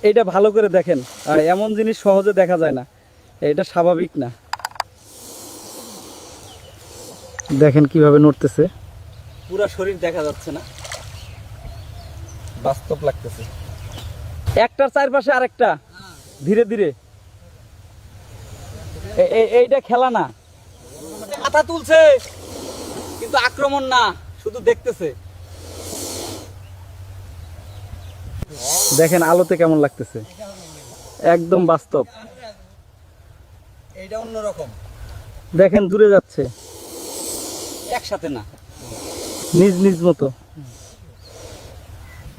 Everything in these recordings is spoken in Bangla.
এইটা ভালো করে দেখেন, আর এমন জিনিস সহজে দেখা যায় না, এটা স্বাভাবিক না। দেখেন কিভাবে নড়তেছে, পুরো শরীর দেখা যাচ্ছে না, বাস্তব লাগতেছে। একটার চারপাশে আরেকটা ধীরে ধীরে, এইটা খেলা না, মাথা তুলছে কিন্তু আক্রমণ না, শুধু দেখতেছে। দেখেন আলোতে কেমন লাগতেছে, একদম বাস্তব। এইটা অন্যরকম, দেখেন দূরে যাচ্ছে, একসাথে না, নিজ নিজ মতো।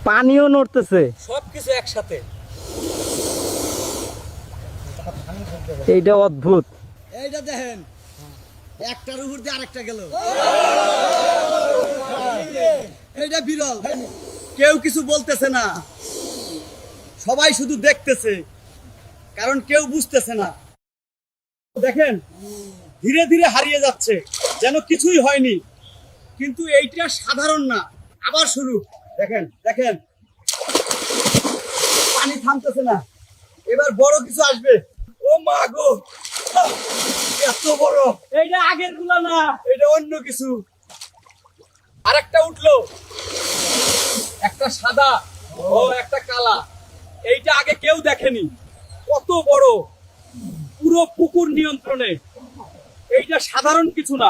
পানিও নড়তেছে, সবকিছু একসাথে, এইটা অদ্ভুত। এইটা দেখেন, একটার উপর দিয়ে আরেকটা গেল, এইটা বিরল। কেউ কিছু বলতেছে না, সবাই শুধু দেখতেছে, কারণ কেউ বুঝতেছে না। দেখেন ধীরে ধীরে হারিয়ে যাচ্ছে, যেন কিছুই হয়নি, কিন্তু এইটা সাধারণ না। আবার শুরু, দেখেন দেখেন, পানি থামতেছে না, এবার বড় কিছু আসবে। ও মা গো, এত বড়! এইটা আগের গুলা না, এটা অন্য কিছু। আরেকটা উঠলো, একটা সাদা ও একটা কালা, এইটা আগে কেউ দেখেনি। কত বড়, পুরো পুকুর নিয়ন্ত্রণে। এইটা সাধারণ কিছু না।